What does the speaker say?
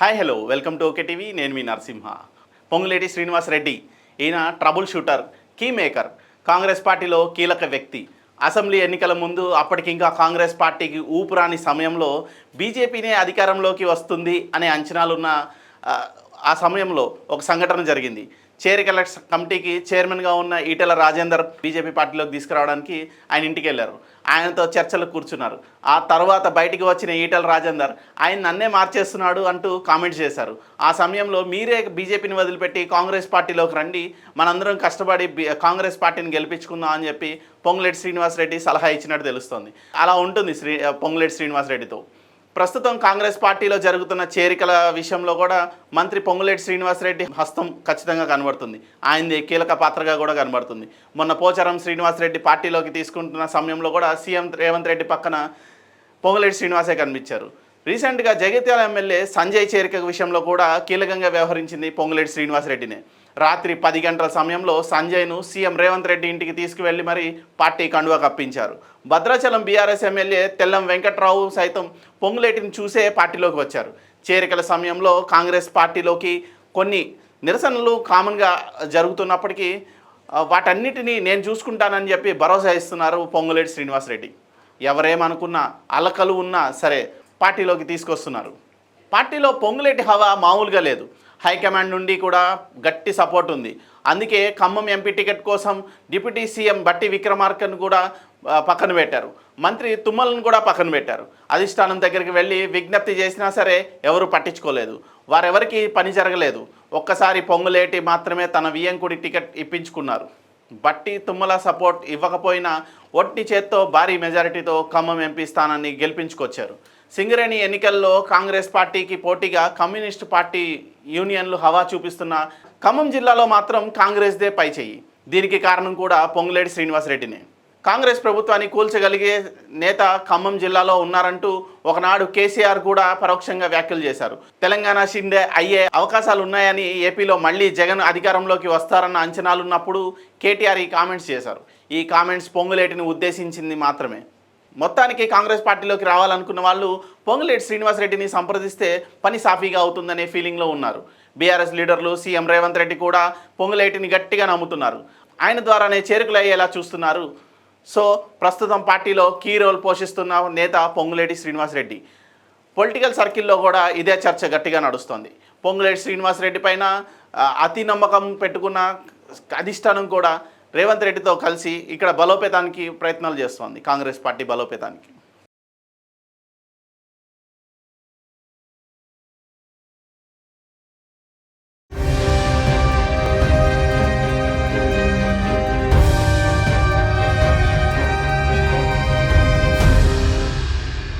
Hi hello welcome to OK TV. నేను మీ నరసింహ. పొంగులేటి శ్రీనివాసరెడ్డి ఈయన trouble shooter, key maker, Congress పార్టీలో కీలక వ్యక్తి. అసెంబ్లీ ఎన్నికల ముందు అప్పటికి ఇంకా కాంగ్రెస్ పార్టీకి ఊపురాని సమయంలో బీజేపీనే అధికారంలోకి వస్తుంది అనే అంచనాలున్న ఆ సమయంలో ఒక సంఘటన జరిగింది. చేరికల కమిటీకి చైర్మన్గా ఉన్న ఈటెల రాజేందర్ బీజేపీ పార్టీలోకి తీసుకురావడానికి ఆయన ఇంటికి వెళ్ళారు. ఆయనతో చర్చలు కూర్చున్నారు. ఆ తర్వాత బయటికి వచ్చిన ఈటెల రాజేందర్ ఆయన నన్నే మార్చేస్తున్నాడు అంటూ కామెంట్ చేశారు. ఆ సమయంలో మీరే బీజేపీని వదిలిపెట్టి కాంగ్రెస్ పార్టీలోకి రండి, మనందరం కష్టపడి కాంగ్రెస్ పార్టీని గెలిపించుకుందాం అని చెప్పి పొంగులేటి శ్రీనివాసరెడ్డి సలహా ఇచ్చినట్టు తెలుస్తోంది. అలా ఉంటుంది పొంగులేటి శ్రీనివాసరెడ్డితో. ప్రస్తుతం కాంగ్రెస్ పార్టీలో జరుగుతున్న చేరికల విషయంలో కూడా మంత్రి పొంగులేటి శ్రీనివాసరెడ్డి హస్తం ఖచ్చితంగా కనబడుతుంది. ఆయనది కీలక పాత్రగా కూడా కనబడుతుంది. మొన్న పోచారం శ్రీనివాసరెడ్డి పార్టీలోకి తీసుకుంటున్న సమయంలో కూడా సీఎం రేవంత్ రెడ్డి పక్కన పొంగులేటి శ్రీనివాసే కనిపించారు. రీసెంట్గా జగిత్యాల ఎమ్మెల్యే సంజయ్ చేరిక విషయంలో కూడా కీలకంగా వ్యవహరించింది పొంగులేటి శ్రీనివాసరెడ్డినే. రాత్రి 10 గంటల సమయంలో సంజయ్ను సీఎం రేవంత్ రెడ్డి ఇంటికి తీసుకువెళ్ళి మరీ పార్టీ కండువా కప్పించారు. భద్రాచలం బీఆర్ఎస్ ఎమ్మెల్యే తెల్లం వెంకట్రావు సైతం పొంగులేటిని చూసే పార్టీలోకి వచ్చారు. చేరికల సమయంలో కాంగ్రెస్ పార్టీలోకి కొన్ని నిరసనలు కామన్గా జరుగుతున్నప్పటికీ వాటన్నిటినీ నేను చూసుకుంటానని చెప్పి భరోసా ఇస్తున్నారు పొంగులేటి శ్రీనివాసరెడ్డి. ఎవరేమనుకున్నా అలకలు ఉన్నా సరే పార్టీలోకి తీసుకొస్తున్నారు. పార్టీలో పొంగులేటి హవా మామూలుగా లేదు. హైకమాండ్ నుండి కూడా గట్టి సపోర్ట్ ఉంది. అందుకే ఖమ్మం ఎంపీ టికెట్ కోసం డిప్యూటీ సీఎం బట్టి విక్రమార్కను కూడా పక్కన పెట్టారు. మంత్రి తుమ్మలను కూడా పక్కన పెట్టారు. అధిష్టానం దగ్గరికి వెళ్ళి విజ్ఞప్తి చేసినా సరే ఎవరు పట్టించుకోలేదు. వారెవరికి పని జరగలేదు. ఒక్కసారి పొంగులేటి మాత్రమే తన వియ్యంకుడి టికెట్ ఇప్పించుకున్నారు. బట్టి తుమ్మల సపోర్ట్ ఇవ్వకపోయినా ఒట్టి చేత్తో భారీ మెజారిటీతో ఖమ్మం ఎంపీ స్థానాన్ని గెలిపించుకొచ్చారు. సింగరేణి ఎన్నికల్లో కాంగ్రెస్ పార్టీకి పోటీగా కమ్యూనిస్టు పార్టీ యూనియన్లు హవా చూపిస్తున్న ఖమ్మం జిల్లాలో మాత్రం కాంగ్రెస్దే పైచేయి. దీనికి కారణం కూడా పొంగులేటి శ్రీనివాసరెడ్డినే. కాంగ్రెస్ ప్రభుత్వాన్ని కూల్చగలిగే నేత ఖమ్మం జిల్లాలో ఉన్నారంటూ ఒకనాడు కేసీఆర్ కూడా పరోక్షంగా వ్యాఖ్యలు చేశారు. తెలంగాణ షిండే అయ్యే అవకాశాలు ఉన్నాయని, ఏపీలో మళ్ళీ జగన్ అధికారంలోకి వస్తారన్న అంచనాలున్నప్పుడు కేటీఆర్ ఈ కామెంట్స్ చేశారు. ఈ కామెంట్స్ పొంగులేటిని ఉద్దేశించింది మాత్రమే. మొత్తానికి కాంగ్రెస్ పార్టీలోకి రావాలనుకున్న వాళ్ళు పొంగులేటి శ్రీనివాసరెడ్డిని సంప్రదిస్తే పని సాఫీగా అవుతుందనే ఫీలింగ్లో ఉన్నారు. బీఆర్ఎస్ లీడర్లు సీఎం రేవంత్ రెడ్డి కూడా పొంగులేటిని గట్టిగా నమ్ముతున్నారు. ఆయన ద్వారానే చేరుకలు అయ్యేలా చూస్తున్నారు. సో ప్రస్తుతం పార్టీలో కీ రోల్ పోషిస్తున్న నేత పొంగులేటి శ్రీనివాసరెడ్డి. పొలిటికల్ సర్కిల్లో కూడా ఇదే చర్చ గట్టిగా నడుస్తోంది. పొంగులేటి శ్రీనివాసరెడ్డి పైన అతి నమ్మకం పెట్టుకున్న అధిష్టానం కూడా రేవంత్ రెడ్డితో కలిసి ఇక్కడ బలోపేతానికి ప్రయత్నాలు చేస్తోంది. కాంగ్రెస్ పార్టీ బలోపేతానికి.